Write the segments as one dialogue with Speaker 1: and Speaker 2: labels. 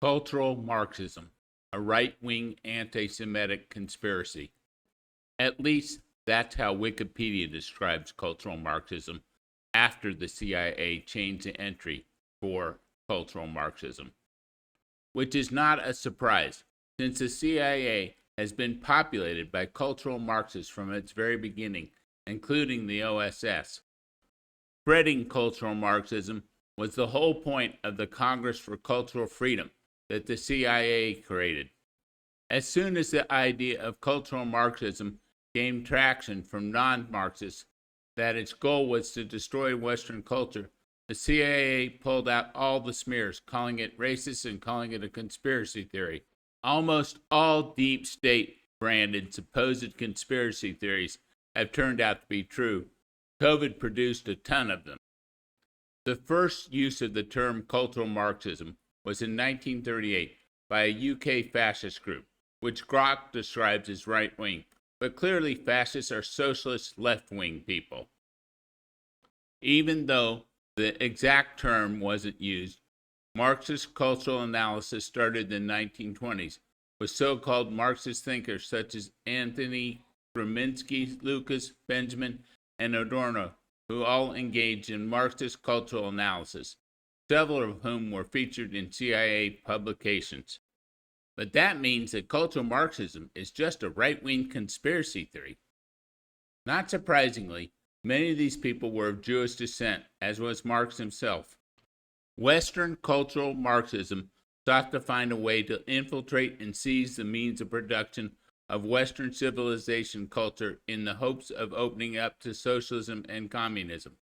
Speaker 1: Cultural Marxism, a right-wing anti-Semitic conspiracy. At least that's how Wikipedia describes cultural Marxism after the CIA changed the entry for cultural Marxism. Which is not a surprise, since the CIA has been populated by cultural Marxists from its very beginning, including the OSS. Spreading cultural Marxism was the whole point of the Congress for Cultural Freedom that the CIA created. As soon as the idea of cultural Marxism gained traction from non-Marxists that its goal was to destroy Western culture, the CIA pulled out all the smears, calling it racist and calling it a conspiracy theory. Almost all deep state branded supposed conspiracy theories have turned out to be true. COVID produced a ton of them. The first use of the term cultural Marxism was in 1938 by a UK fascist group, which Grok describes as right-wing, but clearly fascists are socialist left-wing people. Even though the exact term wasn't used, Marxist cultural analysis started in the 1920s with so-called Marxist thinkers such as Anthony Kreminsky, Lucas, Benjamin, and Adorno, who all engaged in Marxist cultural analysis, several of whom were featured in CIA publications. But that means that cultural Marxism is just a right-wing conspiracy theory. Not surprisingly, many of these people were of Jewish descent, as was Marx himself. Western cultural Marxism sought to find a way to infiltrate and seize the means of production of Western civilization culture in the hopes of opening up to socialism and communism.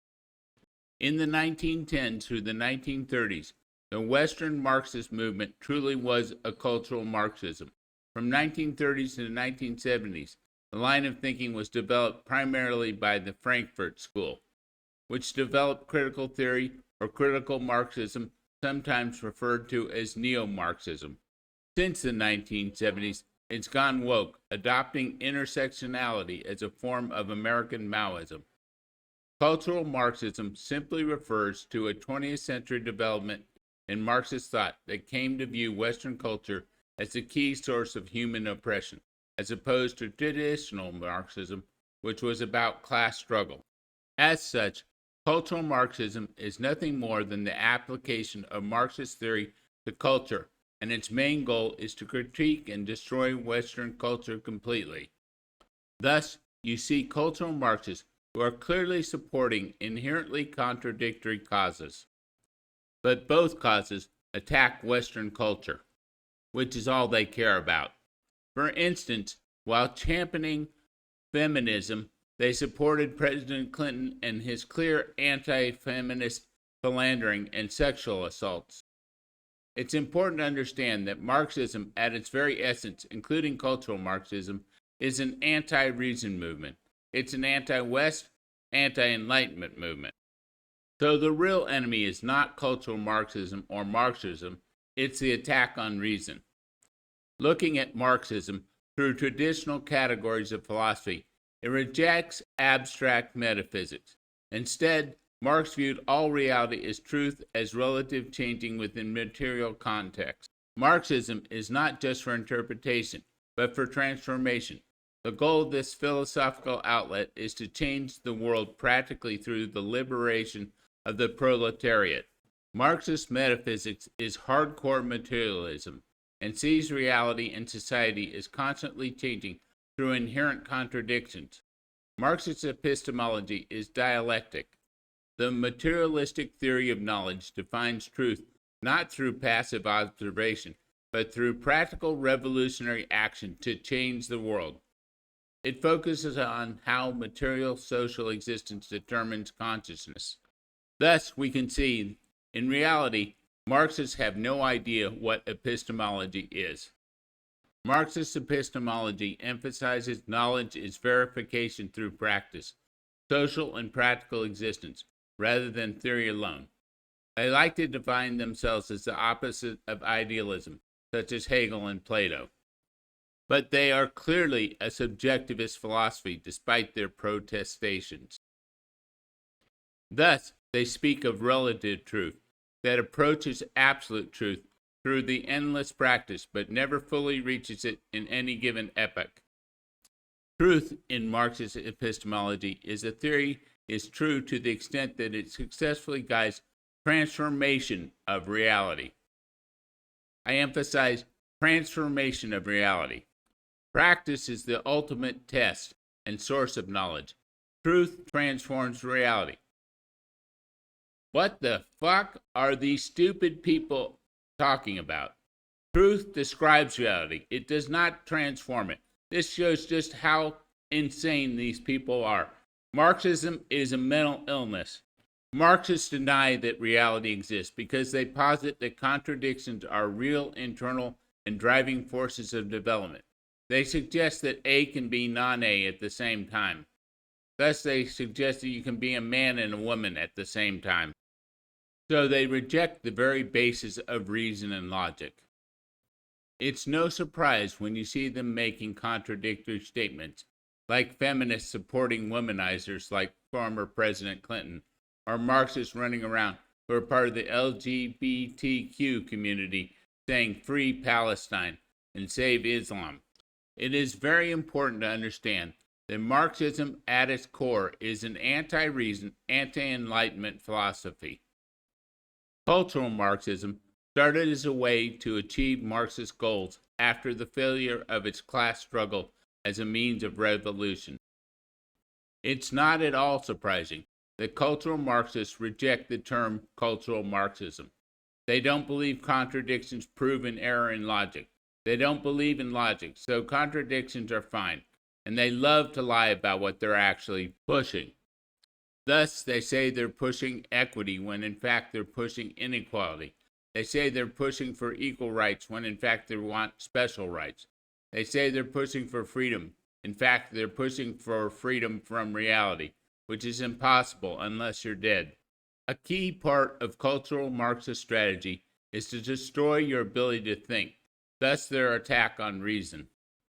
Speaker 1: In the 1910s through the 1930s, the Western Marxist movement truly was a cultural Marxism. From 1930s to the 1970s, the line of thinking was developed primarily by the Frankfurt School, which developed critical theory or critical Marxism, sometimes referred to as Neo-Marxism. Since the 1970s, it's gone woke, adopting intersectionality as a form of American Maoism. Cultural Marxism simply refers to a 20th century development in Marxist thought that came to view Western culture as the key source of human oppression, as opposed to traditional Marxism, which was about class struggle. As such, cultural Marxism is nothing more than the application of Marxist theory to culture, and its main goal is to critique and destroy Western culture completely. Thus, you see cultural Marxists who are clearly supporting inherently contradictory causes. But both causes attack Western culture, which is all they care about. For instance, while championing feminism, they supported President Clinton and his clear anti-feminist philandering and sexual assaults. It's important to understand that Marxism, at its very essence, including cultural Marxism, is an anti-reason movement. It's an anti-West, anti-Enlightenment movement. So the real enemy is not cultural Marxism or Marxism, it's the attack on reason. Looking at Marxism through traditional categories of philosophy, it rejects abstract metaphysics. Instead, Marx viewed all reality as truth as relative changing within material context. Marxism is not just for interpretation, but for transformation. The goal of this philosophical outlet is to change the world practically through the liberation of the proletariat. Marxist metaphysics is hardcore materialism and sees reality and society as constantly changing through inherent contradictions. Marxist epistemology is dialectic. The materialistic theory of knowledge defines truth not through passive observation, but through practical revolutionary action to change the world. It focuses on how material social existence determines consciousness. Thus, we can see, in reality, Marxists have no idea what epistemology is. Marxist epistemology emphasizes knowledge is verification through practice, social and practical existence, rather than theory alone. They like to define themselves as the opposite of idealism, such as Hegel and Plato. But they are clearly a subjectivist philosophy despite their protestations. Thus, they speak of relative truth that approaches absolute truth through the endless practice, but never fully reaches it in any given epoch. Truth in Marxist epistemology is a theory is true to the extent that it successfully guides transformation of reality. I emphasize transformation of reality. Practice is the ultimate test and source of knowledge. Truth transforms reality. What the fuck are these stupid people talking about? Truth describes reality. It does not transform it. This shows just how insane these people are. Marxism is a mental illness. Marxists deny that reality exists because they posit that contradictions are real internal and driving forces of development. They suggest that A can be non-A at the same time. Thus, they suggest that you can be a man and a woman at the same time. So they reject the very basis of reason and logic. It's no surprise when you see them making contradictory statements, like feminists supporting womanizers like former President Clinton, or Marxists running around who are part of the LGBTQ community saying free Palestine and save Islam. It is very important to understand that Marxism at its core is an anti-reason, anti-enlightenment philosophy. Cultural Marxism started as a way to achieve Marxist goals after the failure of its class struggle as a means of revolution. It's not at all surprising that cultural Marxists reject the term cultural Marxism. They don't believe contradictions prove an error in logic. They don't believe in logic, so contradictions are fine, and they love to lie about what they're actually pushing. Thus, they say they're pushing equity when in fact they're pushing inequality. They say they're pushing for equal rights when in fact they want special rights. They say they're pushing for freedom. In fact, they're pushing for freedom from reality, which is impossible unless you're dead. A key part of cultural Marxist strategy is to destroy your ability to think, thus their attack on reason.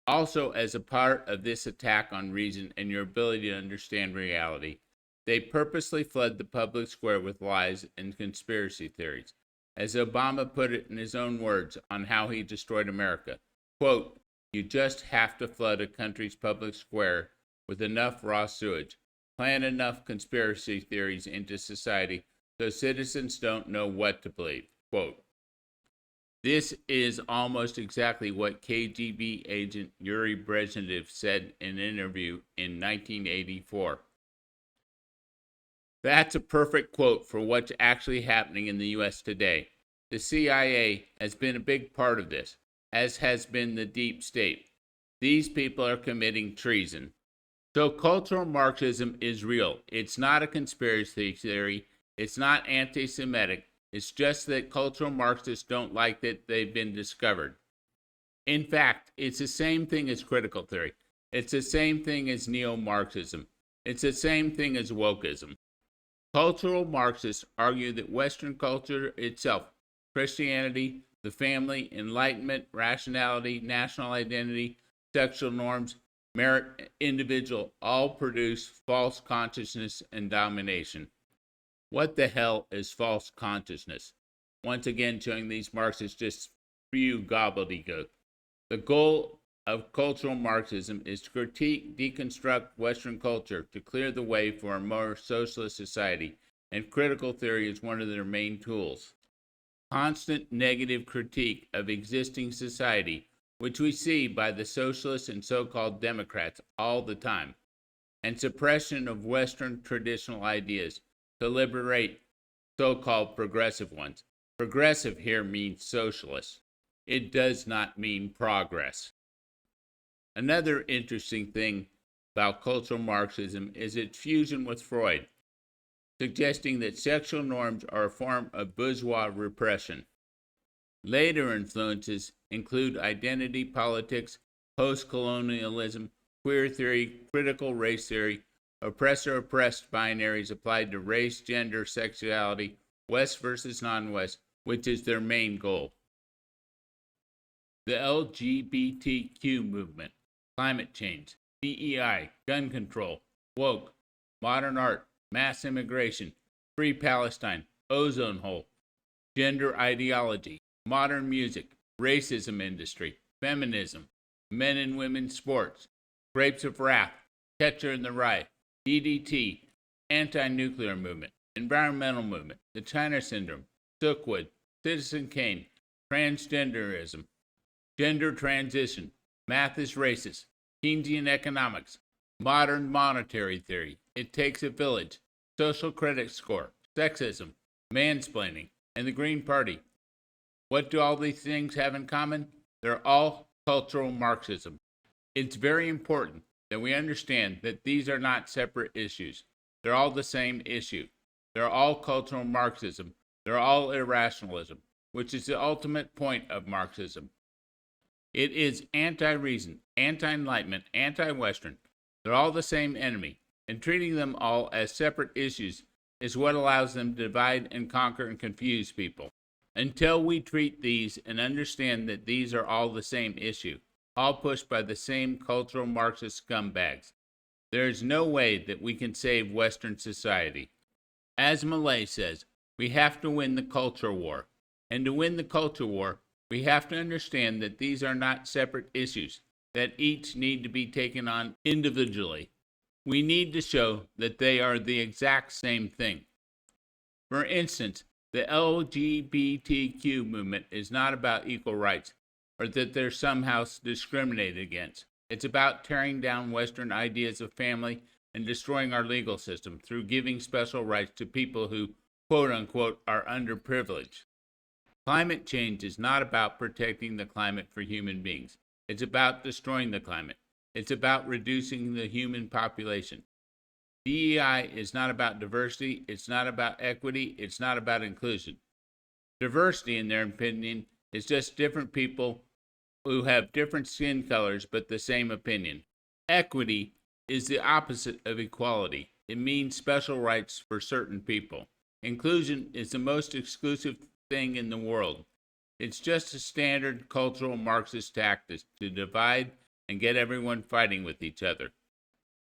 Speaker 1: Also, as a part of this attack on reason and your ability to understand reality, they purposely flood the public square with lies and conspiracy theories. As Obama put it in his own words on how he destroyed America, quote, "You just have to flood a country's public square with enough raw sewage, plant enough conspiracy theories into society so citizens don't know what to believe," quote. This is almost exactly what KGB agent Yuri Brezhnev said in an interview in 1984. That's a perfect quote for what's actually happening in the U.S. today. The CIA has been a big part of this, as has been the deep state. These people are committing treason. So cultural Marxism is real. It's not a conspiracy theory. It's not anti-Semitic. It's just that cultural Marxists don't like that they've been discovered. In fact, it's the same thing as critical theory. It's the same thing as Neo-Marxism. It's the same thing as wokeism. Cultural Marxists argue that Western culture itself, Christianity, the family, enlightenment, rationality, national identity, sexual norms, merit, individual, all produce false consciousness and domination. What the hell is false consciousness? Once again, showing these Marxists just spew gobbledygook. The goal of cultural Marxism is to critique, deconstruct Western culture to clear the way for a more socialist society, and critical theory is one of their main tools. Constant negative critique of existing society, which we see by the socialists and so-called Democrats all the time, and suppression of Western traditional ideas to liberate so-called progressive ones. Progressive here means socialist. It does not mean progress. Another interesting thing about cultural Marxism is its fusion with Freud, suggesting that sexual norms are a form of bourgeois repression. Later influences include identity politics, post-colonialism, queer theory, critical race theory, oppressor-oppressed binaries applied to race, gender, sexuality, West versus non-West, which is their main goal. The LGBTQ movement, climate change, DEI, gun control, woke, modern art, mass immigration, free Palestine, ozone hole, gender ideology, modern music, racism industry, feminism, men and women's sports, grapes of wrath, Catcher in the Rye, DDT, anti-nuclear movement, environmental movement, the China syndrome, Silkwood, Citizen Kane, transgenderism, gender transition, math is racist, Keynesian economics, modern monetary theory, it takes a village, social credit score, sexism, mansplaining, and the Green Party. What do all these things have in common? They're all cultural Marxism. It's very important that we understand that these are not separate issues. They're all the same issue. They're all cultural Marxism. They're all irrationalism, which is the ultimate point of Marxism. It is anti-reason, anti-enlightenment, anti-Western. They're all the same enemy, and treating them all as separate issues is what allows them to divide and conquer and confuse people. Until we treat these and understand that these are all the same issue, all pushed by the same cultural Marxist scumbags, there is no way that we can save Western society. As Millay says, we have to win the culture war. And to win the culture war, we have to understand that these are not separate issues, that each need to be taken on individually. We need to show that they are the exact same thing. For instance, the LGBTQ movement is not about equal rights, or that they're somehow discriminated against. It's about tearing down Western ideas of family and destroying our legal system through giving special rights to people who, quote unquote, are underprivileged. Climate change is not about protecting the climate for human beings. It's about destroying the climate. It's about reducing the human population. DEI is not about diversity. It's not about equity. It's not about inclusion. Diversity, in their opinion, is just different people who have different skin colors but the same opinion. Equity is the opposite of equality. It means special rights for certain people. Inclusion is the most exclusive thing in the world. It's just a standard cultural Marxist tactic to divide and get everyone fighting with each other.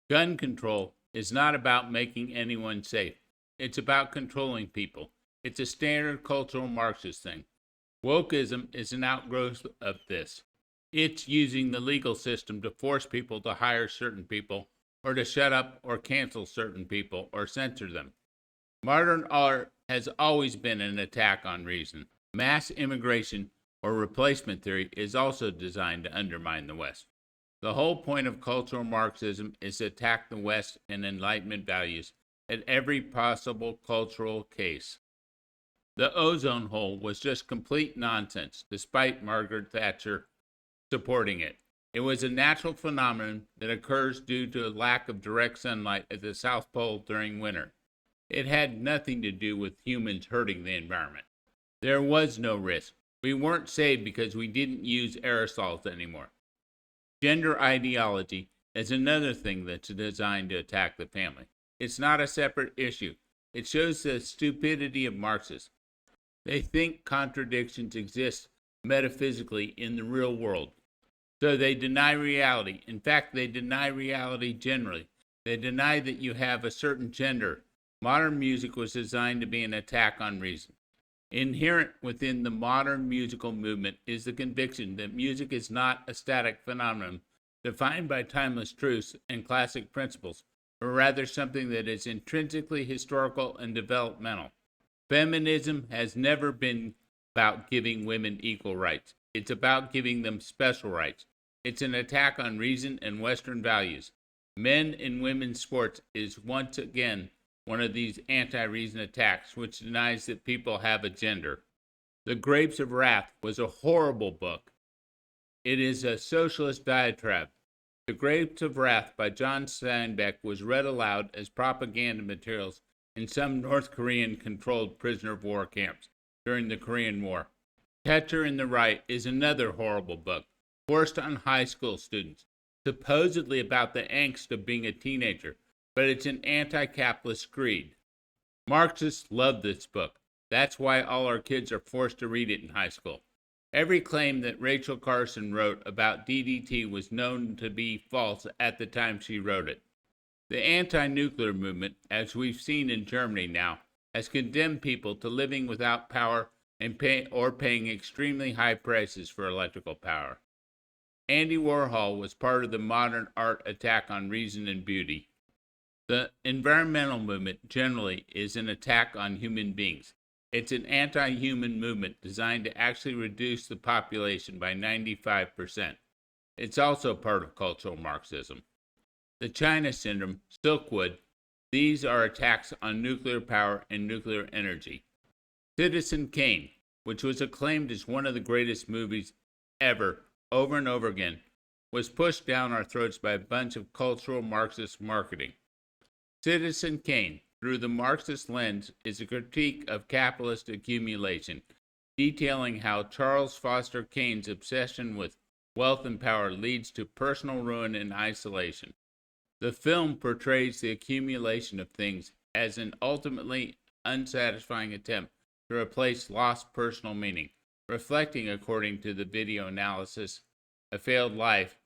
Speaker 1: Gun control is not about making anyone safe. It's about controlling people. It's a standard cultural Marxist thing. Wokeism is an outgrowth of this. It's using the legal system to force people to hire certain people, or to shut up or cancel certain people, or censor them. Modern art has always been an attack on reason. Mass immigration, or replacement theory, is also designed to undermine the West. The whole point of cultural Marxism is to attack the West and Enlightenment values at every possible cultural case. The ozone hole was just complete nonsense, despite Margaret Thatcher supporting it. It was a natural phenomenon that occurs due to a lack of direct sunlight at the South Pole during winter. It had nothing to do with humans hurting the environment. There was no risk. We weren't saved because we didn't use aerosols anymore. Gender ideology is another thing that's designed to attack the family. It's not a separate issue. It shows the stupidity of Marxists. They think contradictions exist metaphysically in the real world. So they deny reality. In fact, they deny reality generally. They deny that you have a certain gender. Modern music was designed to be an attack on reason. Inherent within the modern musical movement is the conviction that music is not a static phenomenon defined by timeless truths and classic principles, but rather something that is intrinsically historical and developmental. Feminism has never been about giving women equal rights. It's about giving them special rights. It's an attack on reason and Western values. Men and women's sports is once again one of these anti-reason attacks, which denies that people have a gender. The Grapes of Wrath was a horrible book. It is a socialist diatribe. The Grapes of Wrath by John Steinbeck was read aloud as propaganda materials in some North Korean-controlled prisoner of war camps during the Korean War. Catcher in the Rye is another horrible book, forced on high school students, supposedly about the angst of being a teenager, but it's an anti-capitalist creed. Marxists love this book. That's why all our kids are forced to read it in high school. Every claim that Rachel Carson wrote about DDT was known to be false at the time she wrote it. The anti-nuclear movement, as we've seen in Germany now, has condemned people to living without power and paying extremely high prices for electrical power. Andy Warhol was part of the modern art attack on reason and beauty. The environmental movement generally is an attack on human beings. It's an anti-human movement designed to actually reduce the population by 95%. It's also part of cultural Marxism. The China Syndrome, Silkwood, these are attacks on nuclear power and nuclear energy. Citizen Kane, which was acclaimed as one of the greatest movies ever, over and over again, was pushed down our throats by a bunch of cultural Marxist marketing. Citizen Kane, through the Marxist lens, is a critique of capitalist accumulation, detailing how Charles Foster Kane's obsession with wealth and power leads to personal ruin and isolation. The film portrays the accumulation of things as an ultimately unsatisfying attempt to replace lost personal meaning, reflecting, according to the video analysis, a failed life.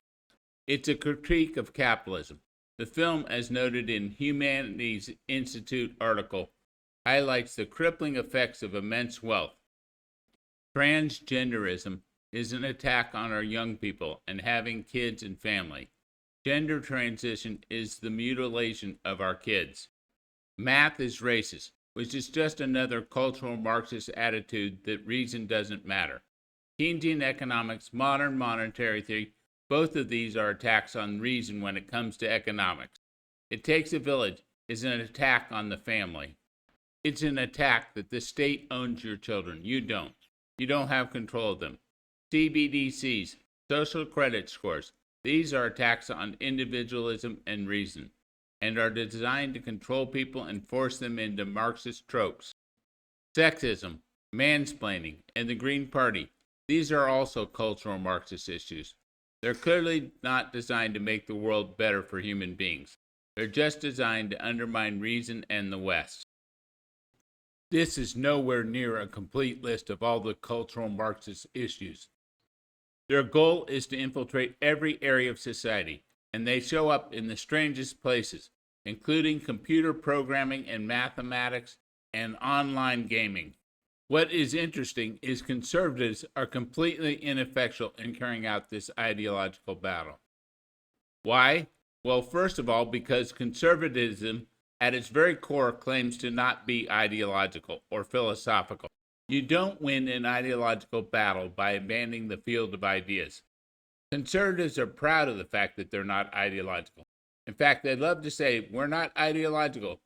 Speaker 1: It's a critique of capitalism. The film, as noted in Humanities Institute article, highlights the crippling effects of immense wealth. Transgenderism is an attack on our young people and having kids and family. Gender transition is the mutilation of our kids. Math is racist, which is just another cultural Marxist attitude that reason doesn't matter. Keynesian economics, modern monetary theory, both of these are attacks on reason when it comes to economics. It Takes a Village is an attack on the family. It's an attack that the state owns your children. You don't. You don't have control of them. CBDCs, social credit scores, these are attacks on individualism and reason, and are designed to control people and force them into Marxist tropes. Sexism, mansplaining, and the Green Party, these are also cultural Marxist issues. They're clearly not designed to make the world better for human beings. They're just designed to undermine reason and the West. This is nowhere near a complete list of all the cultural Marxist issues. Their goal is to infiltrate every area of society, and they show up in the strangest places, including computer programming and mathematics and online gaming. What is interesting is conservatives are completely ineffectual in carrying out this ideological battle. Why? Well, first of all, because conservatism at its very core claims to not be ideological or philosophical. You don't win an ideological battle by abandoning the field of ideas. Conservatives are proud of the fact that they're not ideological. In fact, they love to say, we're not ideological.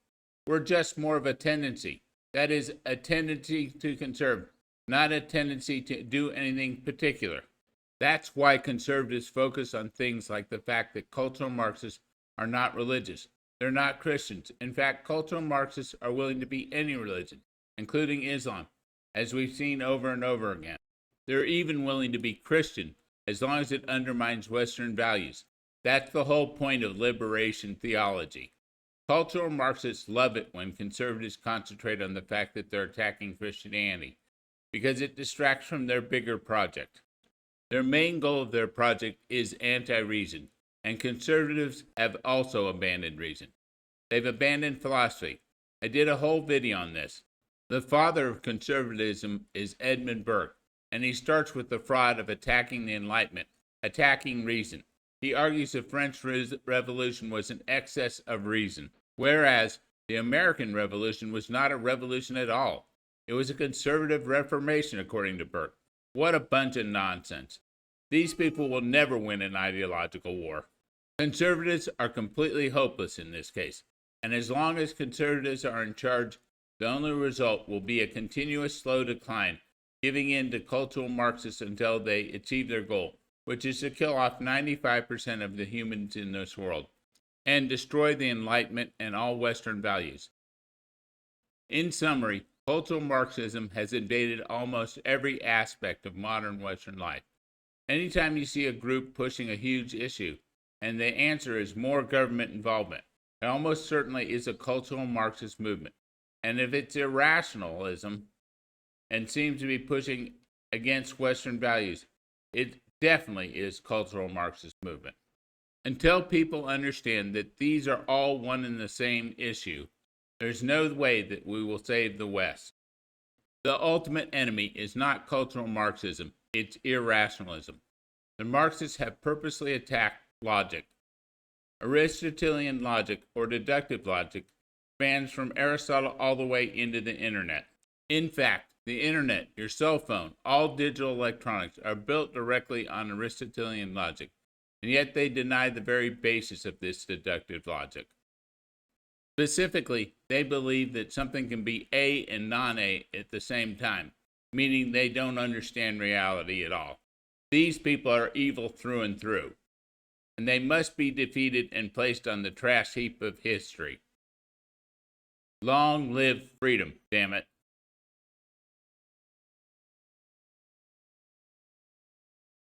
Speaker 1: We're just more of a tendency. That is, a tendency to conserve, not a tendency to do anything particular. That's why conservatives focus on things like the fact that cultural Marxists are not religious. They're not Christians. In fact, cultural Marxists are willing to be any religion, including Islam, as we've seen over and over again. They're even willing to be Christian, as long as it undermines Western values. That's the whole point of liberation theology. Cultural Marxists love it when conservatives concentrate on the fact that they're attacking Christianity, because it distracts from their bigger project. Their main goal of their project is anti-reason, and conservatives have also abandoned reason. They've abandoned philosophy. I did a whole video on this. The father of conservatism is Edmund Burke, and he starts with the fraud of attacking the Enlightenment, attacking reason. He argues the French Revolution was an excess of reason, whereas the American Revolution was not a revolution at all. It was a conservative reformation, according to Burke. What a bunch of nonsense. These people will never win an ideological war. Conservatives are completely hopeless in this case, and as long as conservatives are in charge, the only result will be a continuous slow decline, giving in to cultural Marxists until they achieve their goal, which is to kill off 95% of the humans in this world, and destroy the Enlightenment and all Western values. In summary, cultural Marxism has invaded almost every aspect of modern Western life. Anytime you see a group pushing a huge issue, and the answer is more government involvement, it almost certainly is a cultural Marxist movement. And if it's irrationalism and seems to be pushing against Western values, it definitely is cultural Marxist movement. Until people understand that these are all one and the same issue, there's no way that we will save the West. The ultimate enemy is not cultural Marxism, it's irrationalism. The Marxists have purposely attacked logic. Aristotelian logic, or deductive logic, spans from Aristotle all the way into the internet. In fact, the internet, your cell phone, all digital electronics are built directly on Aristotelian logic, and yet they deny the very basis of this deductive logic. Specifically, they believe that something can be A and non-A at the same time, meaning they don't understand reality at all. These people are evil through and through, and they must be defeated and placed on the trash heap of history. Long live freedom, damn it.